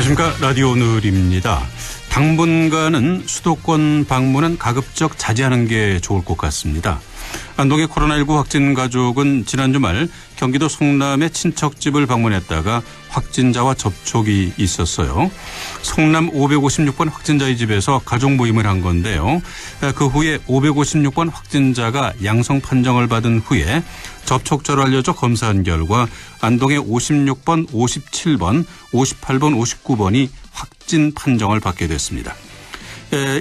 안녕하십니까. 라디오 오늘입니다. 당분간은 수도권 방문은 가급적 자제하는 게 좋을 것 같습니다. 안동의 코로나19 확진 가족은 지난 주말 경기도 성남의 친척집을 방문했다가 확진자와 접촉이 있었어요. 성남 556번 확진자의 집에서 가족 모임을 한 건데요. 그 후에 556번 확진자가 양성 판정을 받은 후에 접촉자로 알려져 검사한 결과 안동의 56번, 57번, 58번, 59번이 확진 판정을 받게 됐습니다.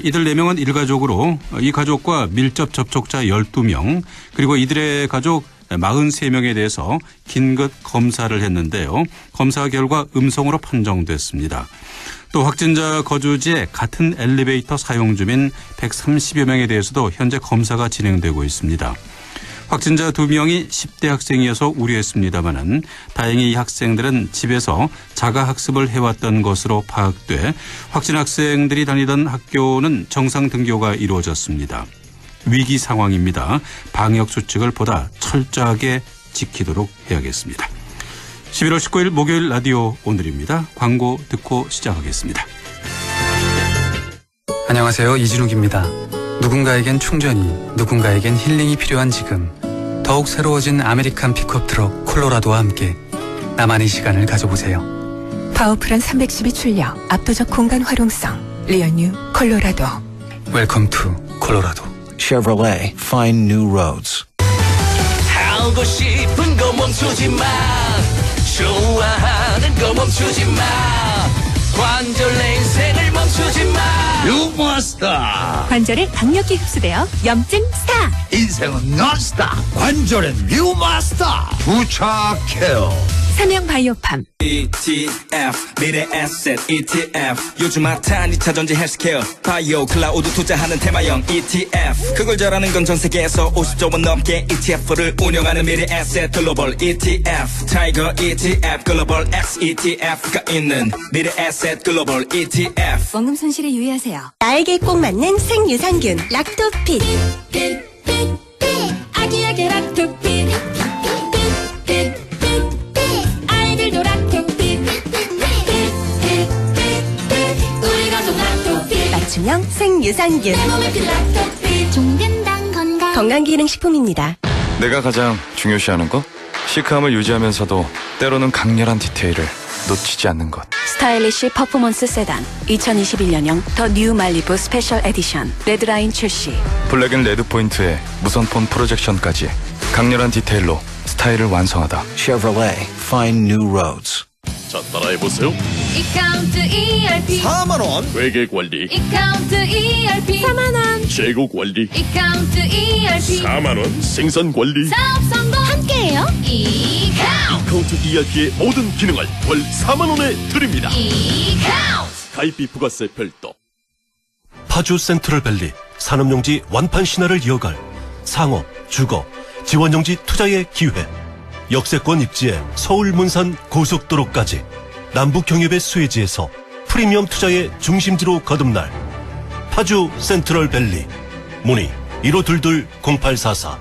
이들 4명은 일가족으로 이 가족과 밀접 접촉자 12명 그리고 이들의 가족 43명에 대해서 긴급 검사를 했는데요. 검사 결과 음성으로 판정됐습니다. 또 확진자 거주지에 같은 엘리베이터 사용 중인 130여 명에 대해서도 현재 검사가 진행되고 있습니다. 확진자 2명이 10대 학생이어서 우려했습니다마는 다행히 이 학생들은 집에서 자가학습을 해왔던 것으로 파악돼 확진 학생들이 다니던 학교는 정상 등교가 이루어졌습니다. 위기 상황입니다. 방역 수칙을 보다 철저하게 지키도록 해야겠습니다. 11월 19일 목요일 라디오 오늘입니다. 광고 듣고 시작하겠습니다. 안녕하세요. 이진욱입니다. 누군가에겐 충전이, 누군가에겐 힐링이 필요한 지금. 더욱 새로워진 아메리칸 픽업 트럭 콜로라도와 함께 나만의 시간을 가져보세요. 파워풀한 312 출력, 압도적 공간 활용성, 리어뉴 콜로라도. 웰컴 투 콜로라도. Chevrolet, find new roads. 하고 싶은 거 멈추지 마. 좋아하는 거 멈추지 마. 관절 내 인생을 멈추지 마. 뉴마스터. 관절에 강력히 흡수되어 염증 스타. 인생은 논스톱. 관절엔 뉴마스터. 부착해요. 삼형 바이오팜. ETF 미래 에셋 ETF 요즘 핫한 2차 전지 헬스케어 바이오 클라우드 투자하는 테마형 ETF 그걸 잘하는 건 전 세계에서 50조 원 넘게 ETF를 운영하는 미래 에셋 글로벌 ETF 타이거 ETF 글로벌 X ETF가 있는 미래 에셋 글로벌 ETF 원금 손실에 유의하세요. 나에게 꼭 맞는 생유산균 락토핏. 아기에게 락토핏. 아이들도 락토핏. 우리 가족 락토핏. 맞춤형 생유산균. 종근당 건강기능식품입니다. 내가 가장 중요시하는 것? 시크함을 유지하면서도 때로는 강렬한 디테일을 놓치지 않는 것. 스타일리시 퍼포먼스 세단 2021년형 더 뉴 말리부 스페셜 에디션 레드라인 출시. 블랙앤레드 포인트에 무선폰 프로젝션까지 강렬한 디테일로 스타일을 완성하다. Chevrolet, find new roads. 자, 따라해보세요. 이카운트 ERP 4만원 회계관리, 이카운트 ERP 4만원 재고관리, 이카운트 ERP 4만원 생산관리. 사업 성공 함께해요. 이카운트 ERP의 모든 기능을 월 4만원에 드립니다. 이카운트 가입비 부가세 별도. 파주 센트럴밸리 산업용지 완판 신화를 이어갈 상업, 주거, 지원용지 투자의 기회. 역세권 입지에 서울 문산 고속도로까지 남북 경협의 수혜지에서 프리미엄 투자의 중심지로 거듭날 파주 센트럴밸리. 문의 1522-0844.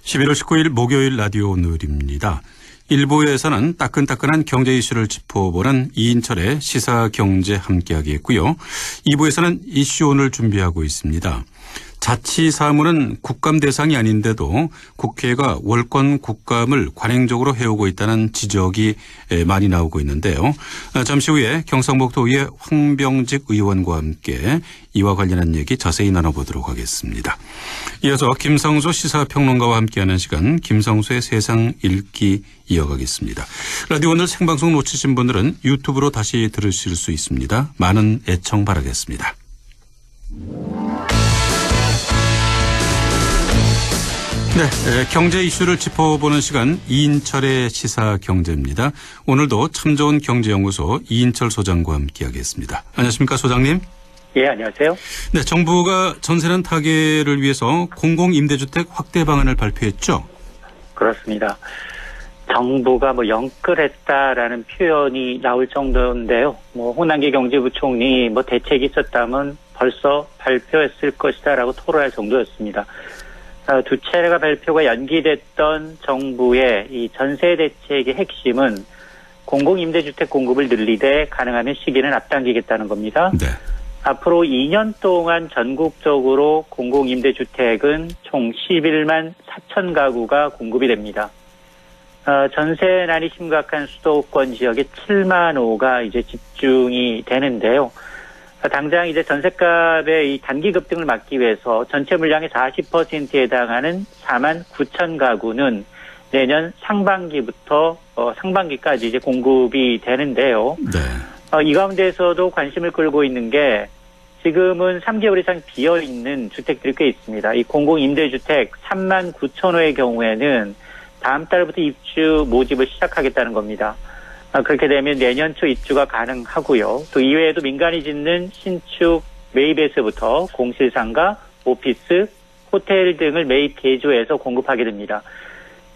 11월 19일 목요일 라디오 오늘입니다. 1부에서는 따끈따끈한 경제 이슈를 짚어보는 이인철의 시사경제 함께하겠고요. 2부에서는 이슈 오늘 준비하고 있습니다. 자치사무는 국감 대상이 아닌데도 국회가 월권 국감을 관행적으로 해오고 있다는 지적이 많이 나오고 있는데요. 잠시 후에 경상북도의회 황병직 의원과 함께 이와 관련한 얘기 자세히 나눠보도록 하겠습니다. 이어서 김성수 시사평론가와 함께하는 시간 김성수의 세상 읽기 이어가겠습니다. 라디오 오늘 생방송 놓치신 분들은 유튜브로 다시 들으실 수 있습니다. 많은 애청 바라겠습니다. 네, 경제 이슈를 짚어보는 시간 이인철의 시사경제입니다. 오늘도 참 좋은 경제연구소 이인철 소장과 함께하겠습니다. 안녕하십니까 소장님? 예, 안녕하세요. 네, 정부가 전세난 타개를 위해서 공공임대주택 확대 방안을 발표했죠? 그렇습니다. 정부가 영끌했다라는 표현이 나올 정도인데요. 홍남기 경제부총리 대책이 있었다면 벌써 발표했을 것이다라고 토로할 정도였습니다. 두 차례가 발표가 연기됐던 정부의 이 전세 대책의 핵심은 공공임대주택 공급을 늘리되 가능하면 시기는 앞당기겠다는 겁니다. 네. 앞으로 2년 동안 전국적으로 공공임대주택은 총 11만 4천 가구가 공급이 됩니다. 전세난이 심각한 수도권 지역에 7만 호가 이제 집중이 되는데요. 당장 이제 전셋값의 이 단기 급등을 막기 위해서 전체 물량의 40%에 해당하는 4만 9천 가구는 내년 상반기부터 상반기까지 이제 공급이 되는데요. 네. 이 가운데에서도 관심을 끌고 있는 게 지금은 3개월 이상 비어있는 주택들이 꽤 있습니다. 이 공공임대주택 3만 9천 호의 경우에는 다음 달부터 입주 모집을 시작하겠다는 겁니다. 그렇게 되면 내년 초 입주가 가능하고요. 또 이외에도 민간이 짓는 신축 매입에서부터 공실상가, 오피스, 호텔 등을 매입 개조해서 공급하게 됩니다.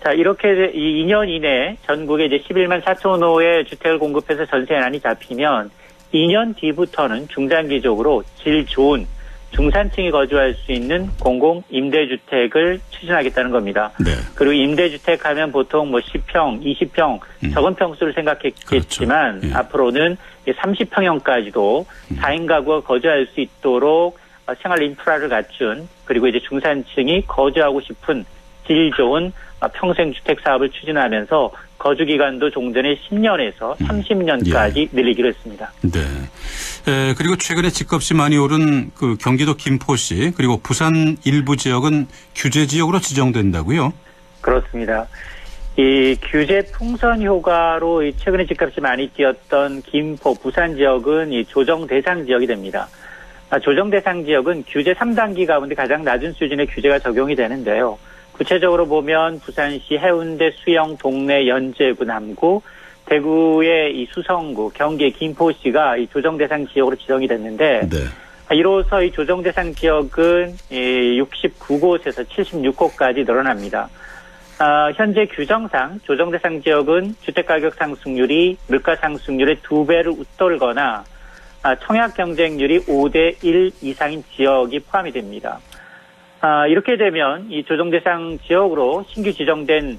자, 이렇게 이 2년 이내 전국에 이제 11만 4천 호의 주택을 공급해서 전세난이 잡히면 2년 뒤부터는 중장기적으로 질 좋은 중산층이 거주할 수 있는 공공임대주택을 추진하겠다는 겁니다. 네. 그리고 임대주택 하면 보통 뭐 10평, 20평 적은 평수를 생각했겠지만 그렇죠. 예. 앞으로는 30평형까지도 4인 가구가 거주할 수 있도록 생활 인프라를 갖춘 그리고 이제 중산층이 거주하고 싶은 질 좋은 평생주택 사업을 추진하면서 거주 기간도 종전에 10년에서 30년까지 예. 늘리기로 했습니다. 네. 그리고 최근에 집값이 많이 오른 그 경기도 김포시 그리고 부산 일부 지역은 규제 지역으로 지정된다고요? 그렇습니다. 이 규제 풍선 효과로 이 최근에 집값이 많이 뛰었던 김포, 부산 지역은 이 조정 대상 지역이 됩니다. 조정 대상 지역은 규제 3단계 가운데 가장 낮은 수준의 규제가 적용이 되는데요. 구체적으로 보면 부산시 해운대, 수영, 동래, 연제구, 남구, 대구의 이 수성구, 경기 김포시가 이 조정 대상 지역으로 지정이 됐는데 네. 이로써 이 조정 대상 지역은 69곳에서 76곳까지 늘어납니다. 현재 규정상 조정 대상 지역은 주택가격 상승률이 물가 상승률의 2배를 웃돌거나 청약 경쟁률이 5대1 이상인 지역이 포함이 됩니다. 이렇게 되면 이 조정 대상 지역으로 신규 지정된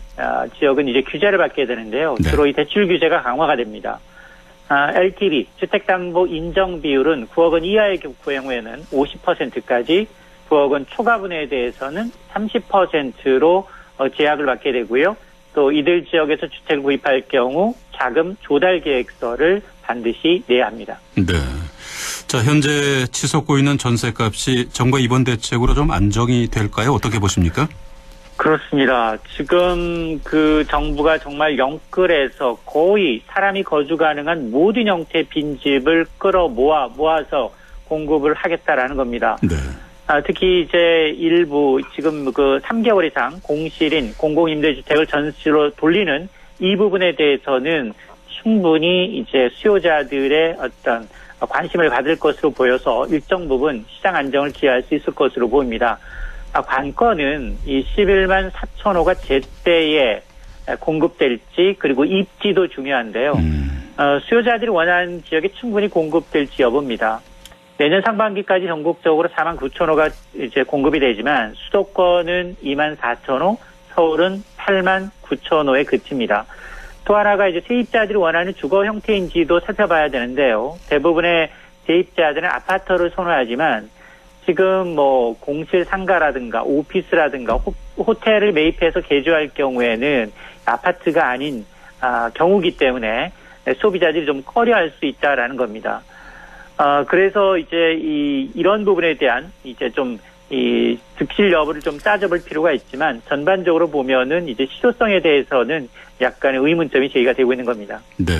지역은 이제 규제를 받게 되는데요. 네. 주로 이 대출 규제가 강화가 됩니다. LTV, 주택담보 인정 비율은 9억 원 이하의 경우에는 50%까지, 9억 원 초과분에 대해서는 30%로 제약을 받게 되고요. 또 이들 지역에서 주택을 구입할 경우 자금 조달 계획서를 반드시 내야 합니다. 네. 자, 현재 치솟고 있는 전셋값이 정부의 이번 대책으로 좀 안정이 될까요? 어떻게 보십니까? 그렇습니다. 지금 그 정부가 정말 영끌에서 거의 사람이 거주 가능한 모든 형태의 빈집을 모아서 공급을 하겠다라는 겁니다. 네. 특히 이제 일부 지금 그 3개월 이상 공실인 공공임대주택을 전시로 돌리는 이 부분에 대해서는 충분히 이제 수요자들의 어떤 관심을 받을 것으로 보여서 일정 부분 시장 안정을 기할 수 있을 것으로 보입니다. 관건은 이 11만 4천 호가 제때에 공급될지 그리고 입지도 중요한데요. 수요자들이 원하는 지역에 충분히 공급될지 여부입니다. 내년 상반기까지 전국적으로 4만 9천 호가 이제 공급이 되지만 수도권은 2만 4천 호, 서울은 8만 9천 호에 그칩니다. 또 하나가 이제 세입자들이 원하는 주거 형태인지도 살펴봐야 되는데요. 대부분의 세입자들은 아파트를 선호하지만 지금 뭐 공실 상가라든가 오피스라든가 호텔을 매입해서 개조할 경우에는 아파트가 아닌 경우기 때문에 소비자들이 좀 꺼려할 수 있다라는 겁니다. 그래서 이제 이런 부분에 대한 이제 좀 이 득실 여부를 좀 따져볼 필요가 있지만 전반적으로 보면은 이제 실효성에 대해서는 약간의 의문점이 제기가 되고 있는 겁니다. 네.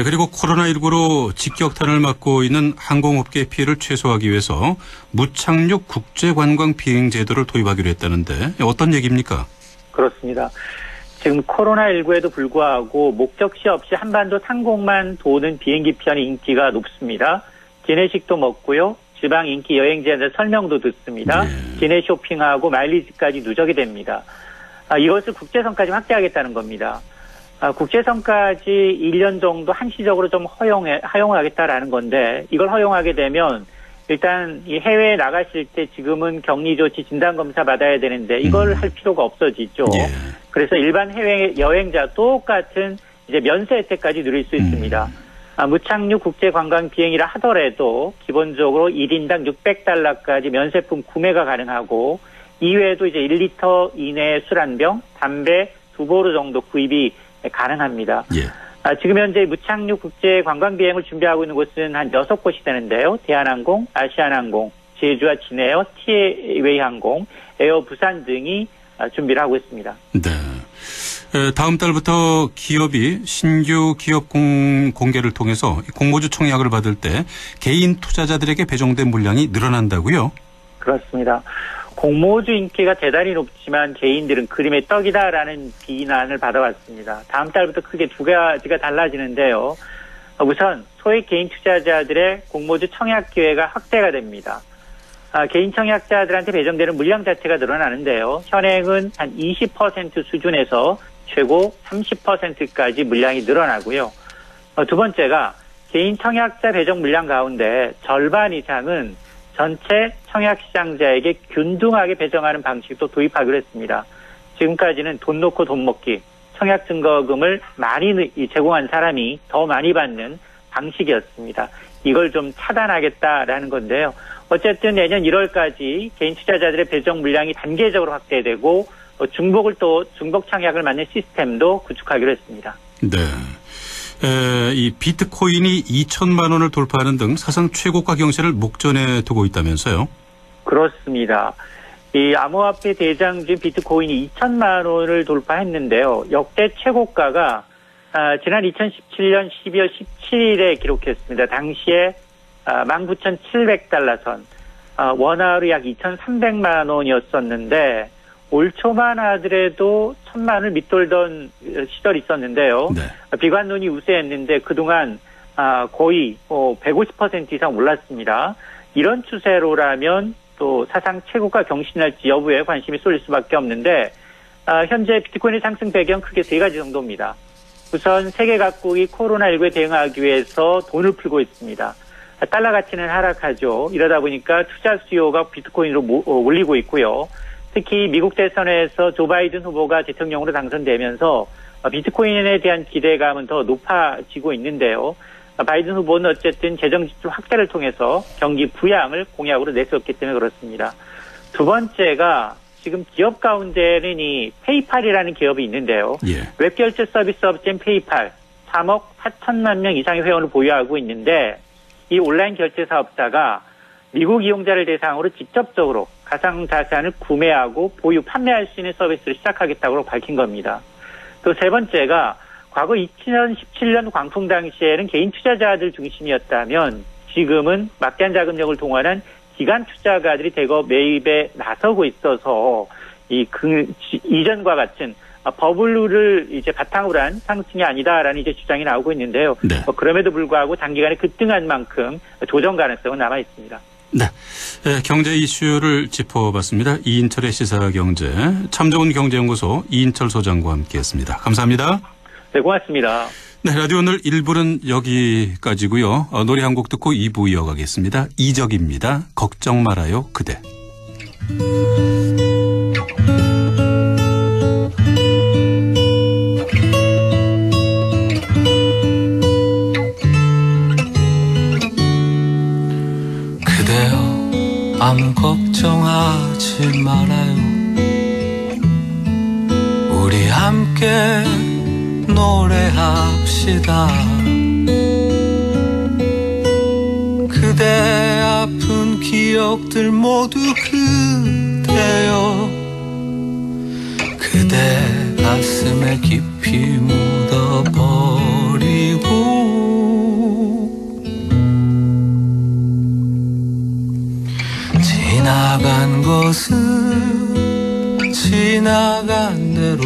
그리고 코로나19로 직격탄을 맞고 있는 항공업계 피해를 최소화하기 위해서 무착륙 국제관광 비행 제도를 도입하기로 했다는데 어떤 얘기입니까? 그렇습니다. 지금 코로나19에도 불구하고 목적지 없이 한반도 상공만 도는 비행기 편의 인기가 높습니다. 기내식도 먹고요. 지방 인기 여행지한테 설명도 듣습니다. 네. 기내 쇼핑하고 마일리지까지 누적이 됩니다. 이것을 국제선까지 확대하겠다는 겁니다. 국제선까지 1년 정도 한시적으로 좀 허용하겠다라는 건데 이걸 허용하게 되면 일단 이 해외에 나가실 때 지금은 격리 조치 진단검사 받아야 되는데 이걸 할 필요가 없어지죠. 예. 그래서 일반 해외 여행자 똑같은 이제 면세 혜택까지 누릴 수 있습니다. 무착륙 국제관광 비행이라 하더라도 기본적으로 1인당 $600까지 면세품 구매가 가능하고 이외에도 이제 1리터 이내의 술 한 병, 담배 2보루 정도 구입이 가능합니다. 예. 지금 현재 무착륙 국제관광 비행을 준비하고 있는 곳은 한 6곳이 되는데요. 대한항공, 아시아나항공, 제주와 진에어, 티웨이 항공, 에어 부산 등이 준비를 하고 있습니다. 네. 다음 달부터 기업이 신규 기업 공개를 통해서 공모주 청약을 받을 때 개인 투자자들에게 배정된 물량이 늘어난다고요? 그렇습니다. 공모주 인기가 대단히 높지만 개인들은 그림의 떡이다라는 비난을 받아왔습니다. 다음 달부터 크게 두 가지가 달라지는데요. 우선 소액 개인 투자자들의 공모주 청약 기회가 확대가 됩니다. 개인 청약자들한테 배정되는 물량 자체가 늘어나는데요. 현행은 한 20% 수준에서 최고 30%까지 물량이 늘어나고요. 두 번째가 개인 청약자 배정 물량 가운데 절반 이상은 전체 청약시장자에게 균등하게 배정하는 방식도 도입하기로 했습니다. 지금까지는 돈 놓고 돈 먹기, 청약증거금을 많이 제공한 사람이 더 많이 받는 방식이었습니다. 이걸 좀 차단하겠다라는 건데요. 어쨌든 내년 1월까지 개인 투자자들의 배정 물량이 단계적으로 확대되고 중복 청약을 맞는 시스템도 구축하기로 했습니다. 네. 이 비트코인이 2천만 원을 돌파하는 등 사상 최고가 경세를 목전에 두고 있다면서요? 그렇습니다. 이 암호화폐 대장주인 비트코인이 2천만 원을 돌파했는데요. 역대 최고가가 지난 2017년 12월 17일에 기록했습니다. 당시에 19,700달러 선, 원화로 약 2,300만 원이었었는데 올 초만 하더라도 1,000만 원을 밑돌던 시절이 있었는데요. 네. 비관론이 우세했는데 그동안 거의 150% 이상 올랐습니다. 이런 추세로라면 또 사상 최고가 경신할지 여부에 관심이 쏠릴 수밖에 없는데 현재 비트코인의 상승 배경 크게 세 가지 정도입니다. 우선 세계 각국이 코로나19에 대응하기 위해서 돈을 풀고 있습니다. 달러 가치는 하락하죠. 이러다 보니까 투자 수요가 비트코인으로 올리고 있고요. 특히 미국 대선에서 조 바이든 후보가 대통령으로 당선되면서 비트코인에 대한 기대감은 더 높아지고 있는데요. 바이든 후보는 어쨌든 재정 지출 확대를 통해서 경기 부양을 공약으로 내세웠기 때문에 그렇습니다. 두 번째가 지금 기업 가운데는 이 페이팔이라는 기업이 있는데요. 예. 웹결제 서비스 업체인 페이팔 3억 4천만 명 이상의 회원을 보유하고 있는데 이 온라인 결제 사업자가 미국 이용자를 대상으로 직접적으로 가상자산을 구매하고 보유, 판매할 수 있는 서비스를 시작하겠다고 밝힌 겁니다. 또 세 번째가 과거 2017년 광풍 당시에는 개인 투자자들 중심이었다면 지금은 막대한 자금력을 동원한 기관 투자가들이 대거 매입에 나서고 있어서 이전과 같은 버블을 이제 바탕으로 한 상승이 아니다라는 이제 주장이 나오고 있는데요. 네. 그럼에도 불구하고 단기간에 급등한 만큼 조정 가능성은 남아 있습니다. 네. 경제 이슈를 짚어봤습니다. 이인철의 시사경제, 참 좋은 경제연구소 이인철 소장과 함께했습니다. 감사합니다. 네, 고맙습니다. 네, 라디오 오늘 1부는 여기까지고요. 노래 한 곡 듣고 2부 이어가겠습니다. 이적입니다. 걱정 말아요 그대. 그대여 아무 걱정하지 말아요. 우리 함께 노래합시다. 그대 아픈 기억들 모두 그대여 그대 가슴에 깊이 묻어버리고 지나간 것은 지나간 대로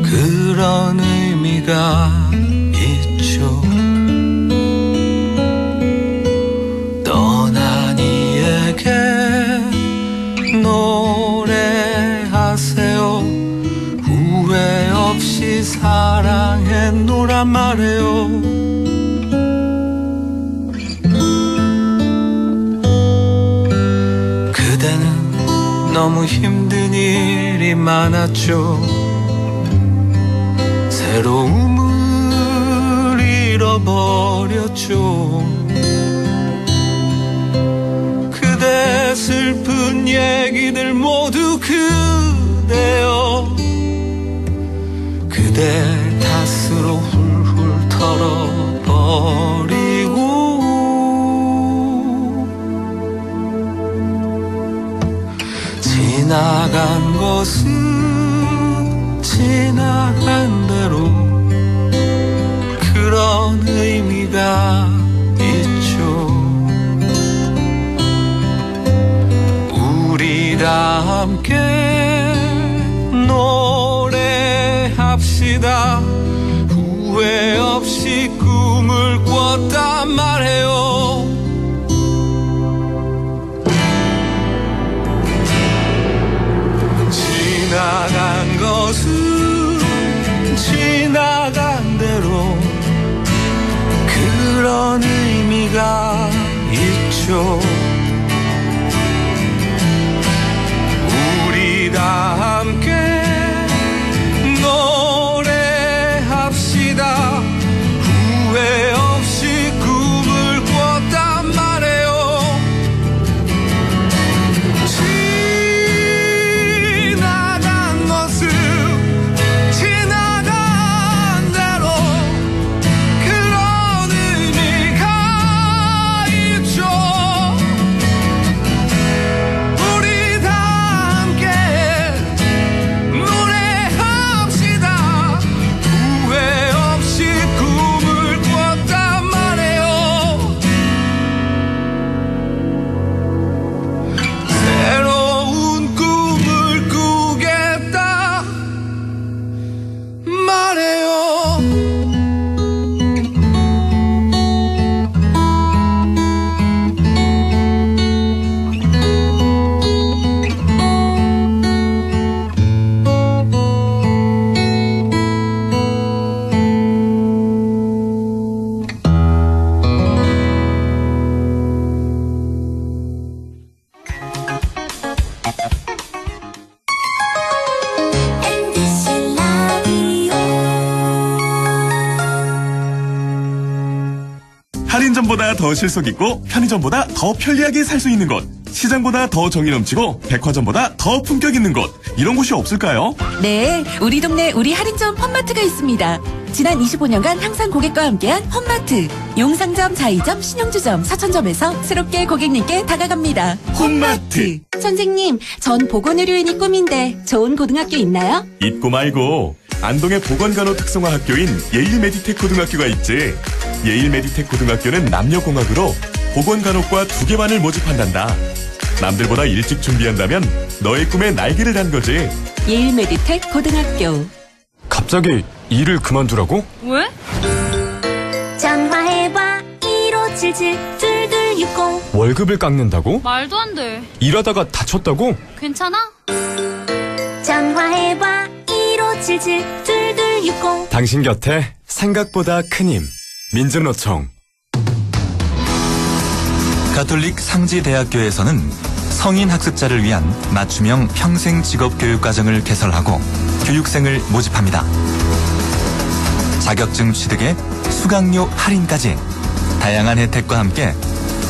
그런 의미가 있죠. 떠난 이에게 노래하세요. 후회 없이 사랑했노란 말해요. 그대는 너무 힘든 일이 많았죠. 외로움을 잃어버렸죠. 그대 슬픈 얘기들 모두 그대여 그대 탓으로 훌훌 털어버리고 지나간 것은 지나간 대로 그런 의미가 있죠. 우리 다 함께 노래합시다. 후회 없이 꿈을 꿨단 말해요. 지나간 것은 지나간 대로 그런 의미가 있죠. 우리 다 함께 노래합시다. 후회 없이 꿈을 꿨단 말해요. 지나간 모습 지나간 대로 그런 의미가 있죠. 우리 다 함께 노래합시다. 후회 없이 꿈을 꿨단 말해요. 새로운 꿈을 꾸겠다 말해요. 할인점보다 더 실속 있고 편의점보다 더 편리하게 살 수 있는 곳, 시장보다 더 정이 넘치고 백화점보다 더 품격 있는 곳, 이런 곳이 없을까요? 네, 우리 동네 우리 할인점 홈마트가 있습니다. 지난 25년간 항상 고객과 함께한 홈마트. 용상점, 자이점, 신용주점, 사천점에서 새롭게 고객님께 다가갑니다. 홈마트. 선생님, 전 보건의료인이 꿈인데 좋은 고등학교 있나요? 잊고 말고 안동의 보건간호 특성화 학교인 예일메디텍 고등학교가 있지. 예일메디텍 고등학교는 남녀공학으로 보건간호과 2개 반을 모집한단다. 남들보다 일찍 준비한다면 너의 꿈에 날개를 단 거지. 예일메디텍 고등학교. 갑자기 일을 그만두라고? 왜? 전화해봐 1577-2260. 월급을 깎는다고? 말도 안 돼. 일하다가 다쳤다고? 괜찮아? 전화해봐 1577-2260. 당신 곁에 생각보다 큰 힘. 민주노총. 가톨릭 상지대학교에서는 성인 학습자를 위한 맞춤형 평생 직업교육과정을 개설하고 교육생을 모집합니다. 자격증 취득에 수강료 할인까지 다양한 혜택과 함께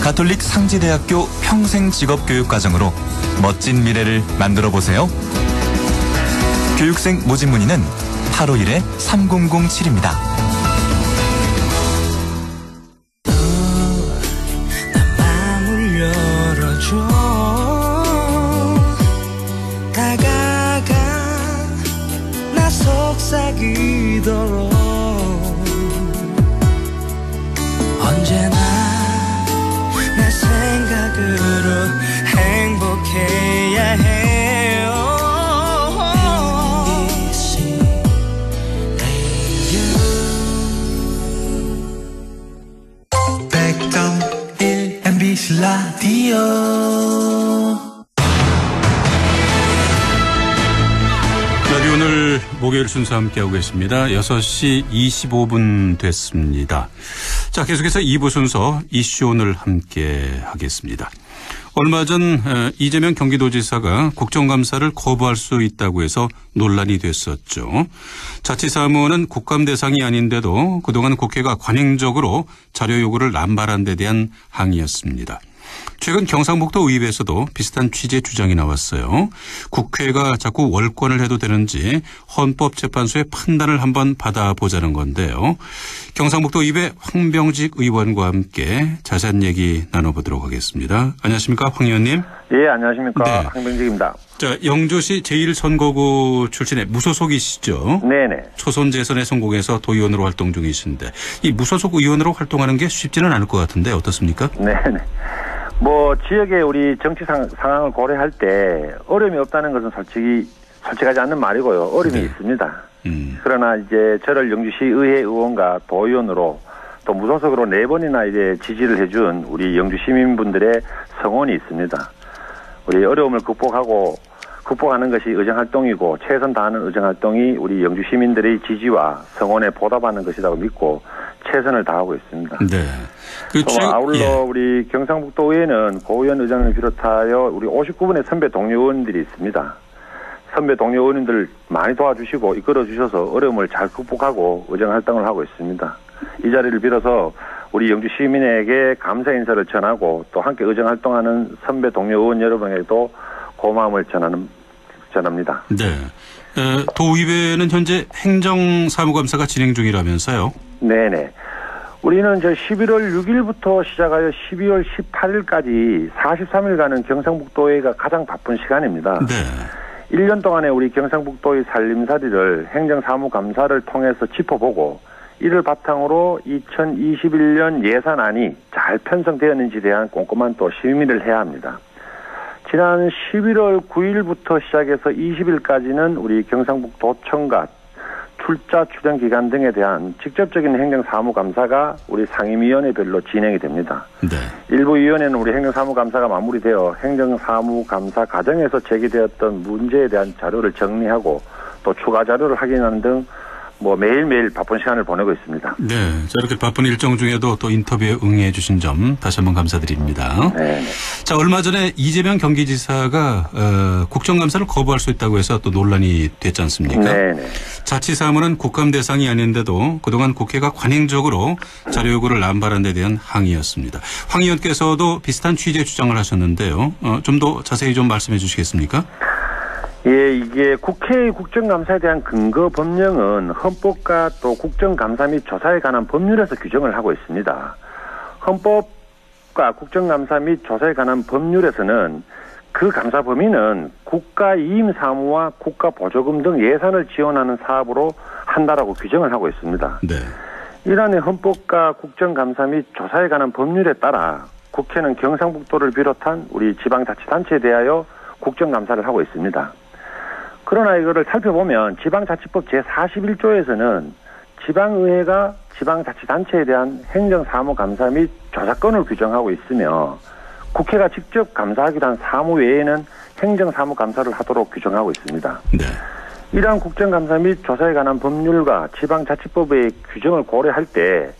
가톨릭 상지대학교 평생 직업교육과정으로 멋진 미래를 만들어보세요. 교육생 모집 문의는 851-3007입니다. 다가가 나 속삭이도록 언제나 내 생각으로 행복해야 해요. MBC 라디오. 오늘 목요일 순서 함께하고 계십니다. 6시 25분 됐습니다. 자, 계속해서 2부 순서 이슈 오늘 함께 하겠습니다. 얼마 전 이재명 경기도지사가 국정감사를 거부할 수 있다고 해서 논란이 됐었죠. 자치사무원은 국감 대상이 아닌데도 그동안 국회가 관행적으로 자료 요구를 남발한 데 대한 항의였습니다. 최근 경상북도 의회에서도 비슷한 취지의 주장이 나왔어요. 국회가 자꾸 월권을 해도 되는지 헌법재판소의 판단을 한번 받아보자는 건데요. 경상북도 의회 황병직 의원과 함께 자세한 얘기 나눠보도록 하겠습니다. 안녕하십니까, 황 의원님. 예, 안녕하십니까. 네. 황병직입니다. 자, 영주시 제1선거구 출신의 무소속이시죠? 네네. 초선 재선에 성공해서 도의원으로 활동 중이신데 이 무소속 의원으로 활동하는 게 쉽지는 않을 것 같은데 어떻습니까? 네네. 지역의 우리 정치 상황을 고려할 때 어려움이 없다는 것은 솔직하지 않는 말이고요. 어려움이 있습니다. 그러나 이제 저를 영주시 의회 의원과 도의원으로 또 무소속으로 4번이나 이제 지지를 해준 우리 영주 시민분들의 성원이 있습니다. 우리 어려움을 극복하는 것이 의정활동이고 최선 다하는 의정활동이 우리 영주 시민들의 지지와 성원에 보답하는 것이라고 믿고 최선을 다하고 있습니다. 네. 아울러 우리 경상북도 의회는 고의원 의장을 비롯하여 우리 59분의 선배 동료 의원들이 있습니다. 선배 동료 의원님들 많이 도와주시고 이끌어 주셔서 어려움을 잘 극복하고 의정활동을 하고 있습니다. 이 자리를 빌어서 우리 영주 시민에게 감사 인사를 전하고 또 함께 의정활동하는 선배 동료 의원 여러분에게도 고마움을 전합니다. 네. 도의회는 현재 행정사무감사가 진행 중이라면서요? 네네. 우리는 11월 6일부터 시작하여 12월 18일까지 43일간은 경상북도회가 가장 바쁜 시간입니다. 네. 1년 동안에 우리 경상북도의 살림살이를 행정사무감사를 통해서 짚어보고 이를 바탕으로 2021년 예산안이 잘 편성되었는지에 대한 꼼꼼한 또 심의를 해야 합니다. 지난 11월 9일부터 시작해서 20일까지는 우리 경상북도청과 출자 출연 기간 등에 대한 직접적인 행정사무감사가 우리 상임위원회별로 진행이 됩니다. 네. 일부 위원회는 우리 행정사무감사가 마무리되어 행정사무감사 과정에서 제기되었던 문제에 대한 자료를 정리하고 또 추가 자료를 확인하는 등 매일매일 바쁜 시간을 보내고 있습니다. 네. 자, 이렇게 바쁜 일정 중에도 또 인터뷰에 응해 주신 점 다시 한번 감사드립니다. 네. 자, 얼마 전에 이재명 경기지사가 국정감사를 거부할 수 있다고 해서 또 논란이 됐지 않습니까? 네. 자치사무는 국감 대상이 아닌데도 그동안 국회가 관행적으로 자료 요구를 남발한 데 대한 항의였습니다. 황 의원께서도 비슷한 취지의 주장을 하셨는데요. 좀 더 자세히 좀 말씀해 주시겠습니까? 예, 이게 국회의 국정감사에 대한 근거 법령은 헌법과 또 국정감사 및 조사에 관한 법률에서 규정을 하고 있습니다. 헌법과 국정감사 및 조사에 관한 법률에서는 그 감사 범위는 국가이임 사무와 국가보조금 등 예산을 지원하는 사업으로 한다라고 규정을 하고 있습니다. 네. 이란의 헌법과 국정감사 및 조사에 관한 법률에 따라 국회는 경상북도를 비롯한 우리 지방자치단체에 대하여 국정감사를 하고 있습니다. 그러나 이거를 살펴보면 지방자치법 제41조에서는 지방의회가 지방자치단체에 대한 행정사무감사 및 조사권을 규정하고 있으며 국회가 직접 감사하기로 한 사무 외에는 행정사무감사를 하도록 규정하고 있습니다. 네. 이러한 국정감사 및 조사에 관한 법률과 지방자치법의 규정을 고려할 때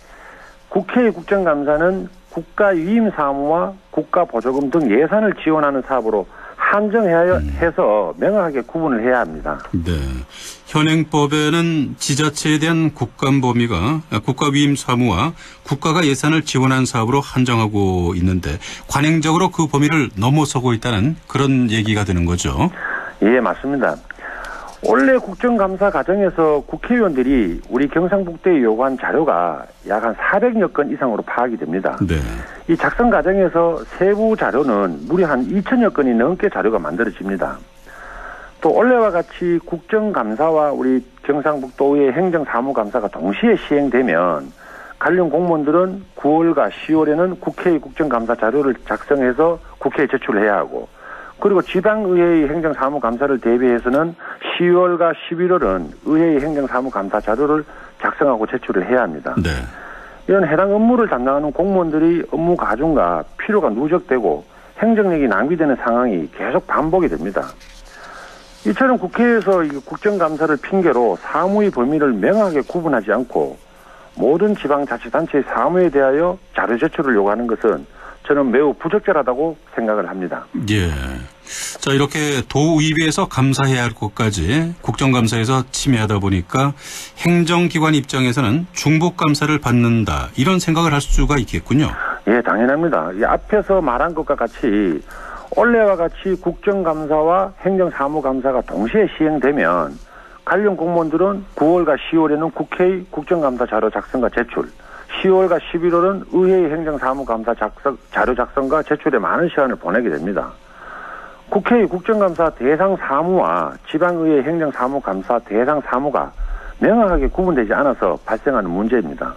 국회의 국정감사는 국가유임 사무와 국가보조금 등 예산을 지원하는 사업으로 한정해서 명확하게 구분을 해야 합니다. 네. 현행법에는 지자체에 대한 국감 범위가 국가위임 사무와 국가가 예산을 지원한 사업으로 한정하고 있는데 관행적으로 그 범위를 넘어서고 있다는 그런 얘기가 되는 거죠. 예, 맞습니다. 원래 국정감사 과정에서 국회의원들이 우리 경상북도에 요구한 자료가 약 한 400여 건 이상으로 파악이 됩니다. 네. 이 작성 과정에서 세부 자료는 무려 한 2천여 건이 넘게 자료가 만들어집니다. 또 올해와 같이 국정감사와 우리 경상북도의 행정사무감사가 동시에 시행되면 관련 공무원들은 9월과 10월에는 국회의 국정감사 자료를 작성해서 국회에 제출해야 하고 그리고 지방의회의 행정사무감사를 대비해서는 10월과 11월은 의회의 행정사무감사 자료를 작성하고 제출을 해야 합니다. 네. 이런 해당 업무를 담당하는 공무원들이 업무 과중과 필요가 누적되고 행정력이 낭비되는 상황이 계속 반복이 됩니다. 이처럼 국회에서 국정감사를 핑계로 사무의 범위를 명확하게 구분하지 않고 모든 지방자치단체의 사무에 대하여 자료 제출을 요구하는 것은 저는 매우 부적절하다고 생각을 합니다. 예. 자, 이렇게 도의회에서 감사해야 할 것까지 국정감사에서 침해하다 보니까 행정기관 입장에서는 중복감사를 받는다, 이런 생각을 할 수가 있겠군요. 예, 당연합니다. 이 앞에서 말한 것과 같이 올해와 같이 국정감사와 행정사무감사가 동시에 시행되면 관련 공무원들은 9월과 10월에는 국회의 국정감사 자료 작성과 제출, 10월과 11월은 의회의 행정사무감사 자료 작성과 제출에 많은 시간을 보내게 됩니다. 국회의 국정감사 대상 사무와 지방의회 행정사무감사 대상 사무가 명확하게 구분되지 않아서 발생하는 문제입니다.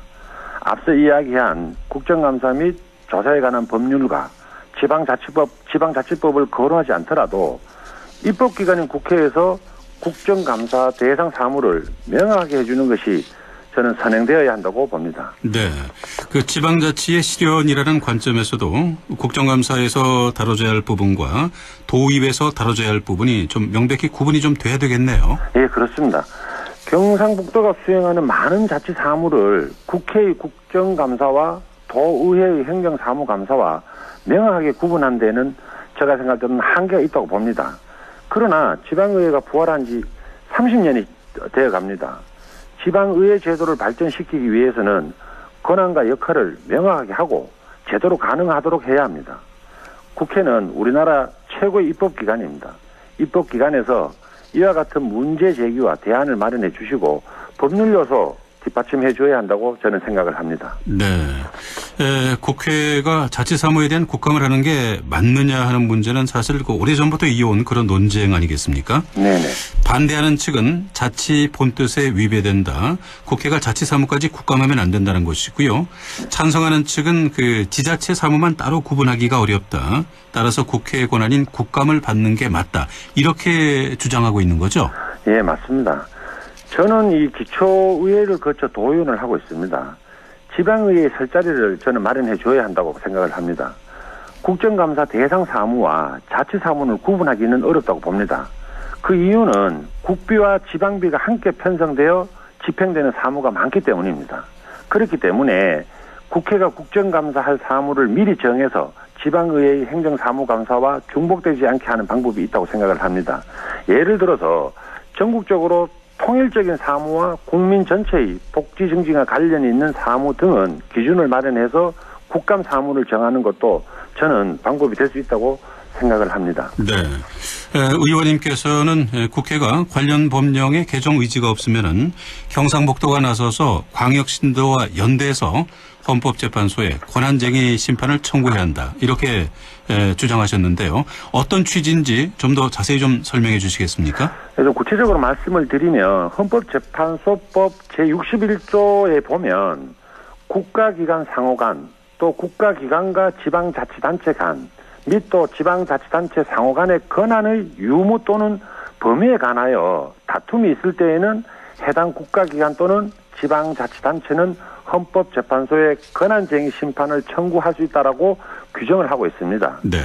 앞서 이야기한 국정감사 및 조사에 관한 법률과 지방자치법을 거론하지 않더라도 입법기관인 국회에서 국정감사 대상 사무를 명확하게 해주는 것이 저는 선행되어야 한다고 봅니다. 네. 그 지방자치의 실현이라는 관점에서도 국정감사에서 다뤄져야 할 부분과 도의회에서 다뤄져야 할 부분이 좀 명백히 구분이 좀 돼야 되겠네요. 예, 그렇습니다. 경상북도가 수행하는 많은 자치 사무를 국회의 국정감사와 도의회의 행정사무감사와 명확하게 구분한 데는 제가 생각하는 한계가 있다고 봅니다. 그러나 지방의회가 부활한 지 30년이 되어 갑니다. 지방의회 제도를 발전시키기 위해서는 권한과 역할을 명확하게 하고 제대로 가능하도록 해야 합니다. 국회는 우리나라 최고의 입법기관입니다. 입법기관에서 이와 같은 문제 제기와 대안을 마련해 주시고 법률 요소 뒷받침해 줘야 한다고 저는 생각을 합니다. 네. 국회가 자치사무에 대한 국감을 하는 게 맞느냐 하는 문제는 사실 오래전부터 이어온 그런 논쟁 아니겠습니까? 네네. 반대하는 측은 자치 본뜻에 위배된다, 국회가 자치사무까지 국감하면 안 된다는 것이고요. 찬성하는 측은 그 지자체 사무만 따로 구분하기가 어렵다, 따라서 국회의 권한인 국감을 받는 게 맞다, 이렇게 주장하고 있는 거죠? 예, 맞습니다. 저는 이 기초의회를 거쳐 도의원을 하고 있습니다. 지방의회의 설 자리를 저는 마련해 줘야 한다고 생각을 합니다. 국정감사 대상 사무와 자치사무를 구분하기는 어렵다고 봅니다. 그 이유는 국비와 지방비가 함께 편성되어 집행되는 사무가 많기 때문입니다. 그렇기 때문에 국회가 국정감사할 사무를 미리 정해서 지방의회의 행정사무감사와 중복되지 않게 하는 방법이 있다고 생각을 합니다. 예를 들어서 전국적으로 통일적인 사무와 국민 전체의 복지 증진과 관련이 있는 사무 등은 기준을 마련해서 국감 사무를 정하는 것도 저는 방법이 될 수 있다고 생각을 합니다. 네. 의원님께서는 국회가 관련 법령의 개정 의지가 없으면은 경상북도가 나서서 광역신도와 연대해서 헌법재판소에 권한쟁의 심판을 청구해야 한다, 이렇게 주장하셨는데요. 어떤 취지인지 좀 더 자세히 좀 설명해 주시겠습니까? 그래서 구체적으로 말씀을 드리면 헌법재판소법 제61조에 보면 국가기관 상호 간, 또 국가기관과 지방자치단체 간, 및 또 지방자치단체 상호 간의 권한의 유무 또는 범위에 관하여 다툼이 있을 때에는 해당 국가기관 또는 지방자치단체는 헌법재판소에 권한쟁의 심판을 청구할 수 있다라고 규정을 하고 있습니다. 네.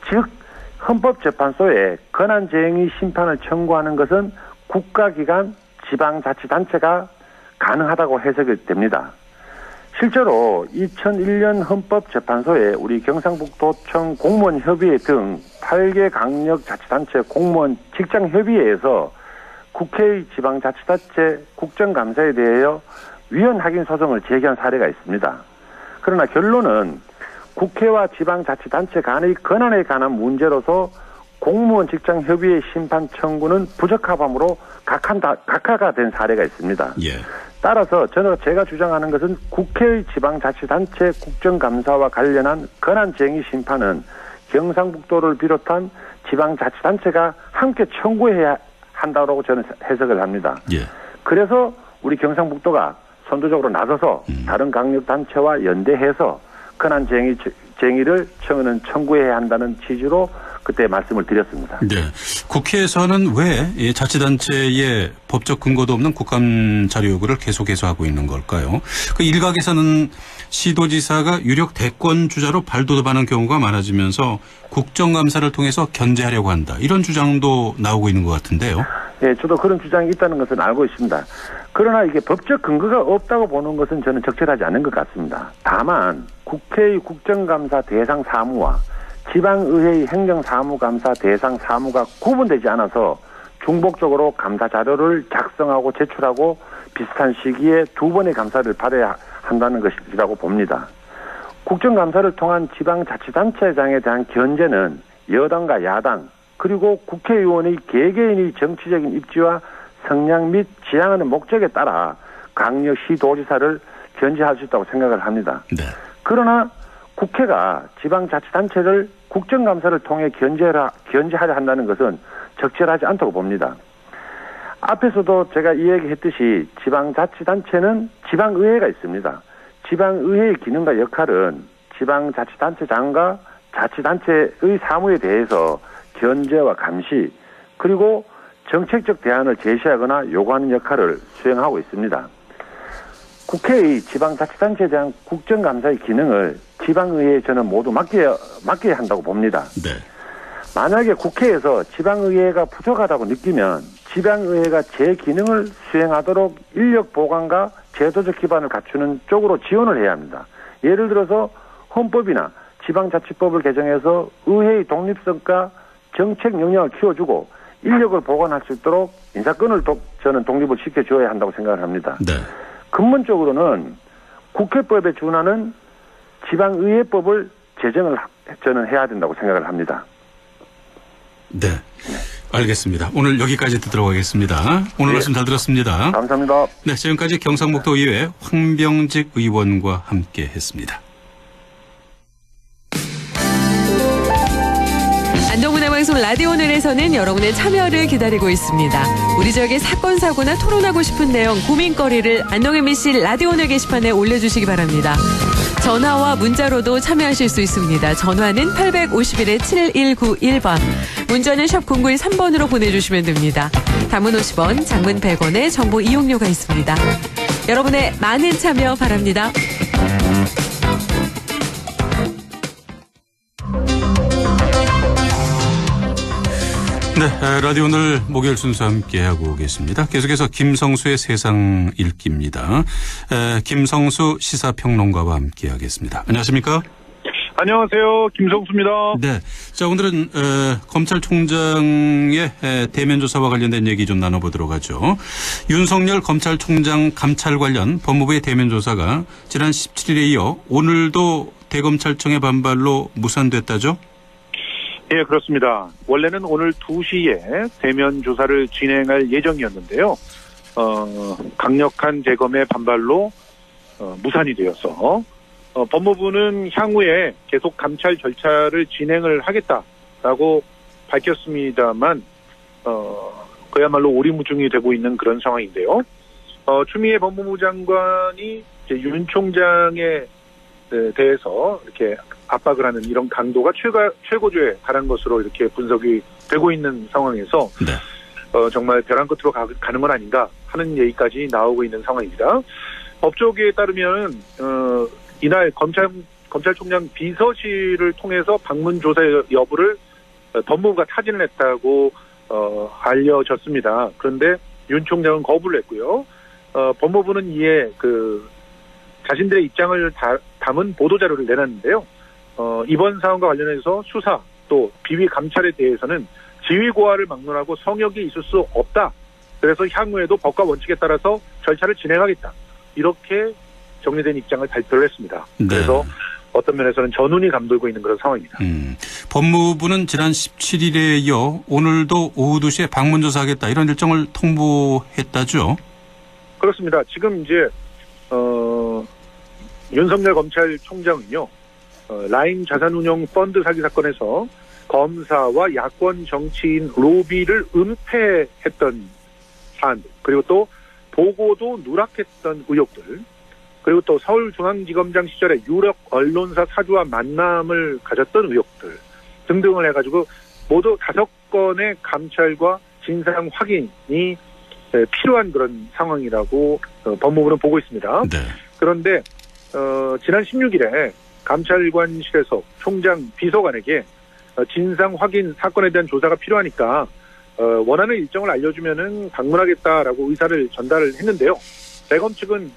즉 헌법재판소에 권한쟁의 심판을 청구하는 것은 국가기관, 지방자치단체가 가능하다고 해석이 됩니다. 실제로 2001년 헌법재판소에 우리 경상북도청 공무원협의회 등 8개 강력자치단체 공무원 직장협의회에서 국회의 지방자치단체 국정감사에 대하여 위헌 확인 소송을 제기한 사례가 있습니다. 그러나 결론은 국회와 지방자치단체 간의 권한에 관한 문제로서 공무원 직장협의회 심판 청구는 부적합함으로 각하가 된 사례가 있습니다. 예. 따라서 제가 주장하는 것은 국회의 지방자치단체 국정감사와 관련한 권한쟁의 심판은 경상북도를 비롯한 지방자치단체가 함께 청구해야 한다고 저는 해석을 합니다. 예. 그래서 우리 경상북도가 선도적으로 나서서 다른 강력단체와 연대해서 권한쟁의를 청구해야 한다는 취지로 그때 말씀을 드렸습니다. 네. 국회에서는 왜 자치단체의 법적 근거도 없는 국감 자료 요구를 계속해서 하고 있는 걸까요? 그 일각에서는 시도지사가 유력 대권 주자로 발돋움하는 경우가 많아지면서 국정감사를 통해서 견제하려고 한다, 이런 주장도 나오고 있는 것 같은데요. 예, 저도 그런 주장이 있다는 것은 알고 있습니다. 그러나 이게 법적 근거가 없다고 보는 것은 저는 적절하지 않은 것 같습니다. 다만 국회의 국정감사 대상 사무와 지방의회의 행정사무감사 대상 사무가 구분되지 않아서 중복적으로 감사 자료를 작성하고 제출하고 비슷한 시기에 두 번의 감사를 받아야 한다는 것이라고 봅니다. 국정감사를 통한 지방자치단체장에 대한 견제는 여당과 야당 그리고 국회의원의 개개인의 정치적인 입지와 성향 및 지향하는 목적에 따라 강력시도지사를 견제할 수 있다고 생각을 합니다. 네. 그러나 국회가 지방자치단체를 국정감사를 통해 견제하려 한다는 것은 적절하지 않다고 봅니다. 앞에서도 제가 이야기했듯이 지방자치단체는 지방의회가 있습니다. 지방의회의 기능과 역할은 지방자치단체장과 자치단체의 사무에 대해서 견제와 감시 그리고 정책적 대안을 제시하거나 요구하는 역할을 수행하고 있습니다. 국회의 지방자치단체에 대한 국정감사의 기능을 지방의회에 저는 모두 맡겨야 한다고 봅니다. 네. 만약에 국회에서 지방의회가 부족하다고 느끼면 지방의회가 제 기능을 수행하도록 인력 보강과 제도적 기반을 갖추는 쪽으로 지원을 해야 합니다. 예를 들어서 헌법이나 지방자치법을 개정해서 의회의 독립성과 정책 역량을 키워주고 인력을 보강할 수 있도록 인사권을 저는 독립을 시켜줘야 한다고 생각을 합니다. 네. 근본적으로는 국회법에 준하는 지방의회법을 제정을 저는 해야 된다고 생각을 합니다. 네. 알겠습니다. 오늘 여기까지 듣도록 하겠습니다. 오늘 말씀 잘 들었습니다. 감사합니다. 네, 지금까지 경상북도 의회 황병직 의원과 함께 했습니다. 안동문화방송 라디오 오늘에서는 여러분의 참여를 기다리고 있습니다. 우리 지역의 사건, 사고나 토론하고 싶은 내용, 고민거리를 안동 MBC 라디오 오늘 게시판에 올려주시기 바랍니다. 전화와 문자로도 참여하실 수 있습니다. 전화는 851-7191번, 문자는 샵 0913번으로 보내주시면 됩니다. 단문 50원, 장문 100원의 정보 이용료가 있습니다. 여러분의 많은 참여 바랍니다. 네, 라디오 오늘 목요일 순서 함께하고 계십니다. 계속해서 김성수의 세상 읽기입니다. 김성수 시사평론가와 함께하겠습니다. 안녕하십니까? 안녕하세요. 김성수입니다. 네. 자, 오늘은 검찰총장의 대면 조사와 관련된 얘기 좀 나눠보도록 하죠. 윤석열 검찰총장 감찰 관련 법무부의 대면 조사가 지난 17일에 이어 오늘도 대검찰청의 반발로 무산됐다죠? 예, 그렇습니다. 원래는 오늘 2시에 대면 조사를 진행할 예정이었는데요. 강력한 대검의 반발로 무산이 되어서 법무부는 향후에 계속 감찰 절차를 진행을 하겠다라고 밝혔습니다만 그야말로 오리무중이 되고 있는 그런 상황인데요. 추미애 법무부 장관이 이제 윤 총장에 대해서 이렇게 압박을 하는 이런 강도가 최고조에 달한 것으로 이렇게 분석이 되고 있는 상황에서 네. 정말 벼랑 끝으로 가는 건 아닌가 하는 얘기까지 나오고 있는 상황입니다. 법조계에 따르면 이날 검찰총장 비서실을 통해서 방문 조사 여부를 법무부가 타진을 했다고 알려졌습니다. 그런데 윤 총장은 거부를 했고요. 법무부는 이에 자신들의 입장을 담은 보도자료를 내놨는데요. 이번 사안과 관련해서 수사 또 비위 감찰에 대해서는 지휘 고하를 막론하고 성역이 있을 수 없다. 그래서 향후에도 법과 원칙에 따라서 절차를 진행하겠다. 이렇게 정리된 입장을 발표를 했습니다. 네. 그래서 어떤 면에서는 전운이 감돌고 있는 그런 상황입니다. 법무부는 지난 17일에 이어 오늘도 오후 2시에 방문 조사하겠다 이런 일정을 통보했다죠? 그렇습니다. 지금 이제 윤석열 검찰총장은요. 라임 자산운용 펀드 사기 사건에서 검사와 야권 정치인 로비를 은폐했던 사안들, 그리고 또 보고도 누락했던 의혹들, 그리고 또 서울중앙지검장 시절에 유력 언론사 사주와 만남을 가졌던 의혹들 등등을 해가지고 모두 5건의 감찰과 진상 확인이 필요한 그런 상황이라고 법무부는 보고 있습니다. 네. 그런데 지난 16일에 감찰관실에서 총장 비서관에게 진상 확인 사건에 대한 조사가 필요하니까 원하는 일정을 알려주면은 방문하겠다라고 의사를 전달을 했는데요. 대검 측은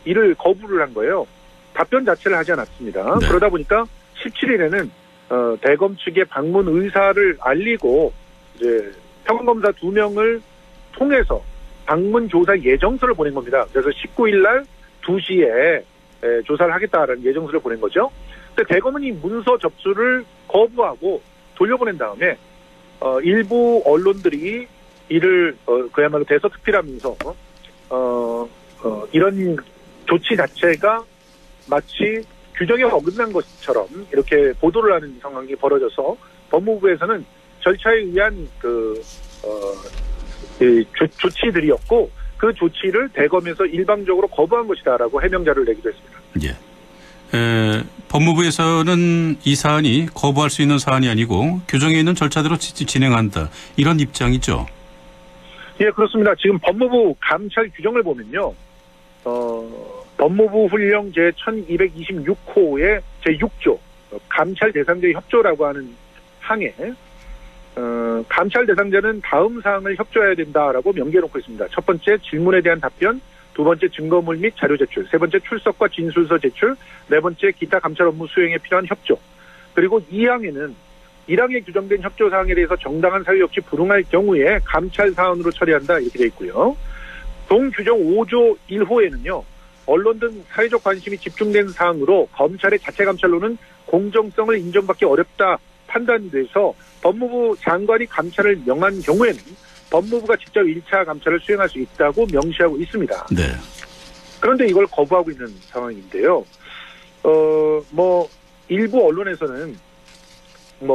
이를 거부를 한 거예요. 답변 자체를 하지 않았습니다. 네. 그러다 보니까 17일에는 대검 측의 방문 의사를 알리고 이제 평검사 2명을 통해서 방문 조사 예정서를 보낸 겁니다. 그래서 19일 날 2시에 조사를 하겠다라는 예정서를 보낸 거죠. 근데 대검은 이 문서 접수를 거부하고 돌려보낸 다음에 일부 언론들이 이를 그야말로 대서특필하면서 이런 조치 자체가 마치 규정에 어긋난 것처럼 이렇게 보도를 하는 상황이 벌어져서 법무부에서는 절차에 의한 조치들이었고 그 조치를 대검에서 일방적으로 거부한 것이다라고 해명자를 내기도 했습니다. 예. 법무부에서는 이 사안이 거부할 수 있는 사안이 아니고 규정에 있는 절차대로 진행한다. 이런 입장이죠. 예, 그렇습니다. 지금 법무부 감찰 규정을 보면요. 법무부 훈령 제1226호의 제6조 감찰 대상자의 협조라고 하는 항에 감찰 대상자는 다음 사항을 협조해야 된다라고 명기해놓고 있습니다. 첫 번째, 질문에 대한 답변. 두 번째, 증거물 및 자료 제출. 세 번째, 출석과 진술서 제출. 네 번째, 기타 감찰 업무 수행에 필요한 협조. 그리고 2항에는 1항에 규정된 협조 사항에 대해서 정당한 사유 없이 불응할 경우에 감찰 사안으로 처리한다 이렇게 되어 있고요. 동규정 5조 1호에는요. 언론 등 사회적 관심이 집중된 사항으로 검찰의 자체 감찰로는 공정성을 인정받기 어렵다 판단돼서 법무부 장관이 감찰을 명한 경우에는 법무부가 직접 1차 감찰을 수행할 수 있다고 명시하고 있습니다. 네. 그런데 이걸 거부하고 있는 상황인데요. 일부 언론에서는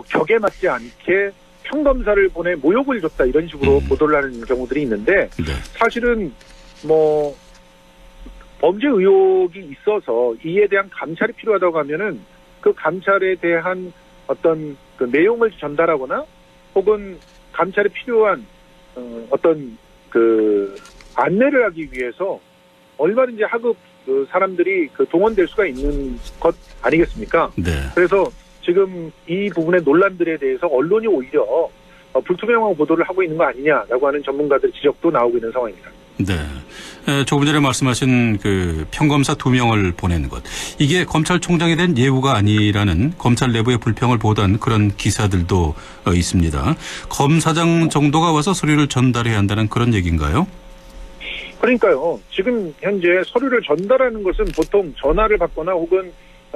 격에 맞지 않게 평검사를 보내 모욕을 줬다 이런 식으로 보도를 하는 경우들이 있는데 사실은 범죄 의혹이 있어서 이에 대한 감찰이 필요하다고 하면은 그 감찰에 대한 어떤 그 내용을 전달하거나 혹은 감찰에 필요한 어떤 그 안내를 하기 위해서 얼마든지 하급 사람들이 동원될 수가 있는 것 아니겠습니까? 네. 그래서 지금 이 부분의 논란들에 대해서 언론이 오히려 불투명한 보도를 하고 있는 거 아니냐라고 하는 전문가들 지적도 나오고 있는 상황입니다. 네. 조금 전에 말씀하신 그 평검사 2명을 보내는 것. 이게 검찰총장에 대한 예우가 아니라는 검찰 내부의 불평을 보던 그런 기사들도 있습니다. 검사장 정도가 와서 서류를 전달해야 한다는 그런 얘기인가요? 그러니까요. 지금 현재 서류를 전달하는 것은 보통 전화를 받거나 혹은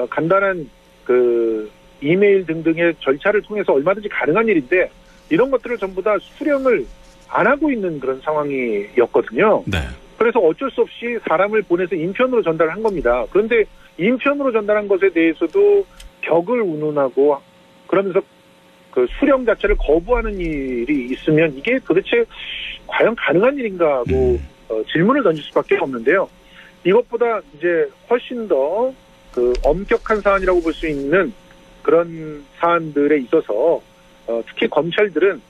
간단한 그 이메일 등등의 절차를 통해서 얼마든지 가능한 일인데 이런 것들을 전부 다 수령을 안 하고 있는 그런 상황이었거든요. 네. 그래서 어쩔 수 없이 사람을 보내서 인편으로 전달을 한 겁니다. 그런데 인편으로 전달한 것에 대해서도 격을 운운하고 그러면서 그 수령 자체를 거부하는 일이 있으면 이게 도대체 과연 가능한 일인가 하고 질문을 던질 수밖에 없는데요. 이것보다 이제 훨씬 더 그 엄격한 사안이라고 볼 수 있는 그런 사안들에 있어서 특히 검찰들은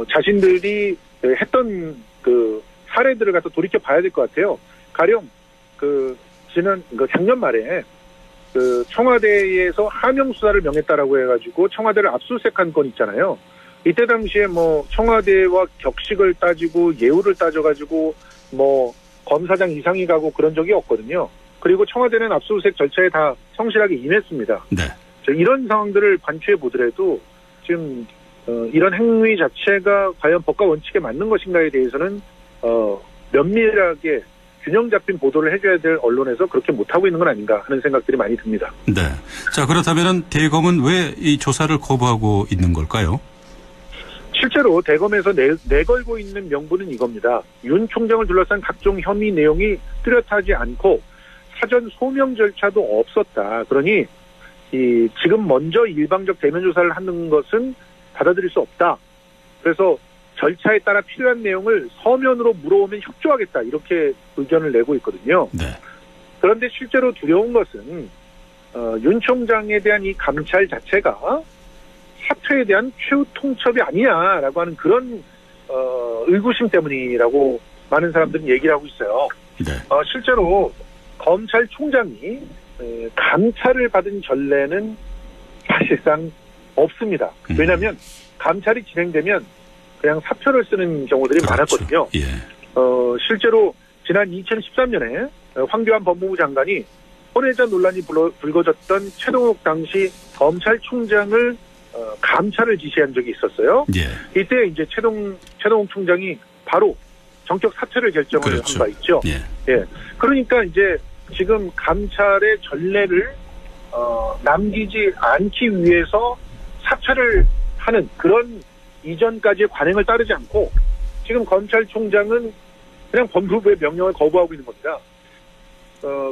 자신들이 했던 그 사례들을 갖다 돌이켜 봐야 될 것 같아요. 가령 작년 말에 그 청와대에서 하명 수사를 명했다라고 해가지고 청와대를 압수수색한 건 있잖아요. 이때 당시에 청와대와 격식을 따지고 예우를 따져가지고 검사장 이상이 가고 그런 적이 없거든요. 그리고 청와대는 압수수색 절차에 다 성실하게 임했습니다. 네. 이런 상황들을 관추해 보더라도 지금 이런 행위 자체가 과연 법과 원칙에 맞는 것인가에 대해서는 면밀하게 균형 잡힌 보도를 해줘야 될 언론에서 그렇게 못하고 있는 건 아닌가 하는 생각들이 많이 듭니다. 네. 자, 그렇다면 대검은 왜 이 조사를 거부하고 있는 걸까요? 실제로 대검에서 내걸고 있는 명분은 이겁니다. 윤 총장을 둘러싼 각종 혐의 내용이 뚜렷하지 않고 사전 소명 절차도 없었다. 그러니 지금 먼저 일방적 대면 조사를 하는 것은 받아들일 수 없다. 그래서 절차에 따라 필요한 내용을 서면으로 물어오면 협조하겠다. 이렇게 의견을 내고 있거든요. 네. 그런데 실제로 두려운 것은 윤 총장에 대한 이 감찰 자체가 사퇴에 대한 최후 통첩이 아니냐라고 하는 그런 의구심 때문이라고 많은 사람들은 얘기를 하고 있어요. 네. 실제로 검찰총장이 감찰을 받은 전례는 사실상 없습니다. 왜냐하면 감찰이 진행되면 그냥 사표를 쓰는 경우들이 많았거든요. 예. 실제로 지난 2013년에 황교안 법무부 장관이 혼외자 논란이 불거졌던 최동욱 당시 검찰총장을 감찰을 지시한 적이 있었어요. 예. 이때 이제 최동욱 총장이 바로 전격 사퇴를 결정을 한 바 있죠. 예. 그러니까 이제 지금 감찰의 전례를 남기지 않기 위해서 사퇴를 하는 그런 이전까지의 관행을 따르지 않고 지금 검찰총장은 그냥 법무부의 명령을 거부하고 있는 겁니다.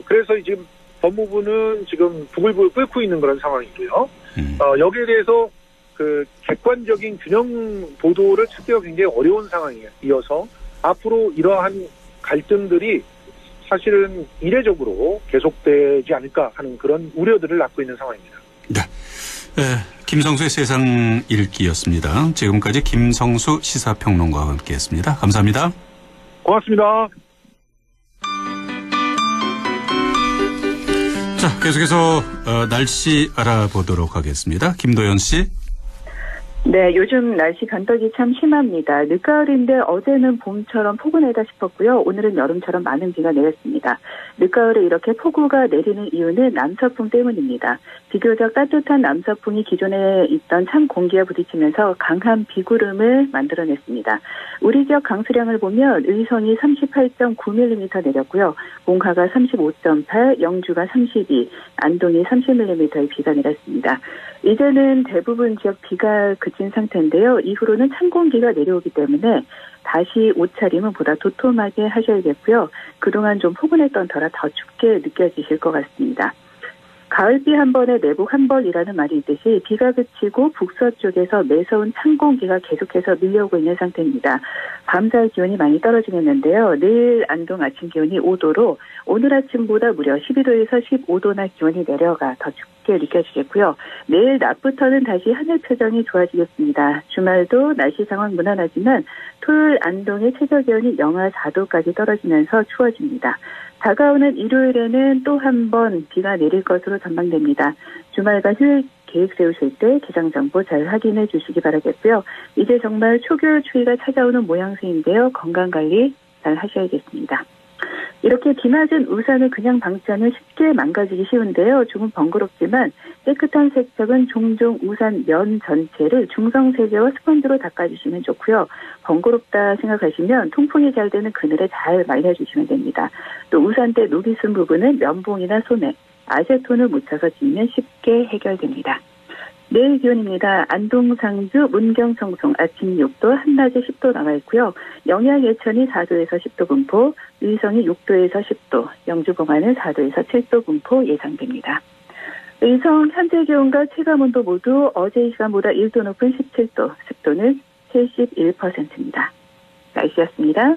그래서 지금 법무부는 지금 부글부글 끓고 있는 그런 상황이고요. 여기에 대해서 그 객관적인 균형 보도를 찾기가 굉장히 어려운 상황이어서 앞으로 이러한 갈등들이 사실은 이례적으로 계속되지 않을까 하는 그런 우려들을 낳고 있는 상황입니다. 네. 김성수의 세상 읽기였습니다. 지금까지 김성수 시사평론가와 함께했습니다. 감사합니다. 고맙습니다. 자, 계속해서 날씨 알아보도록 하겠습니다. 김도연 씨. 네, 요즘 날씨 변덕이 참 심합니다. 늦가을인데 어제는 봄처럼 포근하다 싶었고요. 오늘은 여름처럼 많은 비가 내렸습니다. 늦가을에 이렇게 폭우가 내리는 이유는 남서풍 때문입니다. 비교적 따뜻한 남서풍이 기존에 있던 찬 공기와 부딪히면서 강한 비구름을 만들어냈습니다. 우리 지역 강수량을 보면 의성이 38.9mm 내렸고요. 몽하가 35.8, 영주가 32, 안동이 30mm의 비가 내렸습니다. 이제는 대부분 지역 비가 그친 상태인데요. 이후로는 찬 공기가 내려오기 때문에 다시 옷차림은 보다 도톰하게 하셔야겠고요. 그동안 좀 포근했던 터라 더 춥게 느껴지실 것 같습니다. 가을비 한 번에 내복 한 벌이라는 말이 있듯이 비가 그치고 북서쪽에서 매서운 찬 공기가 계속해서 밀려오고 있는 상태입니다. 밤사이 기온이 많이 떨어지겠는데요. 내일 안동 아침 기온이 5도로 오늘 아침보다 무려 12도에서 15도나 기온이 내려가 더 춥게 느껴지겠고요. 내일 낮부터는 다시 하늘 표정이 좋아지겠습니다. 주말도 날씨 상황 무난하지만 토요일 안동의 최저 기온이 영하 4도까지 떨어지면서 추워집니다. 다가오는 일요일에는 또 한 번 비가 내릴 것으로 전망됩니다. 주말과 휴일 계획 세우실 때 기상정보 잘 확인해 주시기 바라겠고요. 이제 정말 초겨울 추위가 찾아오는 모양새인데요. 건강관리 잘 하셔야겠습니다. 이렇게 비 맞은 우산을 그냥 방치하면 쉽게 망가지기 쉬운데요. 조금 번거롭지만 깨끗한 세척은 종종 우산 면 전체를 중성세제와 스펀지로 닦아주시면 좋고요. 번거롭다 생각하시면 통풍이 잘 되는 그늘에 잘 말려주시면 됩니다. 또 우산대 녹이 쓴 부분은 면봉이나 소매, 아세톤을 묻혀서 찌면 쉽게 해결됩니다. 내일 기온입니다. 안동, 상주, 문경, 청송 아침 6도, 한낮에 10도 나와 있고요. 영양 예천이 4도에서 10도 분포, 의성이 6도에서 10도, 영주 봉화는 4도에서 7도 분포 예상됩니다. 의성 현재 기온과 체감온도 모두 어제 이 시간보다 1도 높은 17도, 습도는 71%입니다. 날씨였습니다.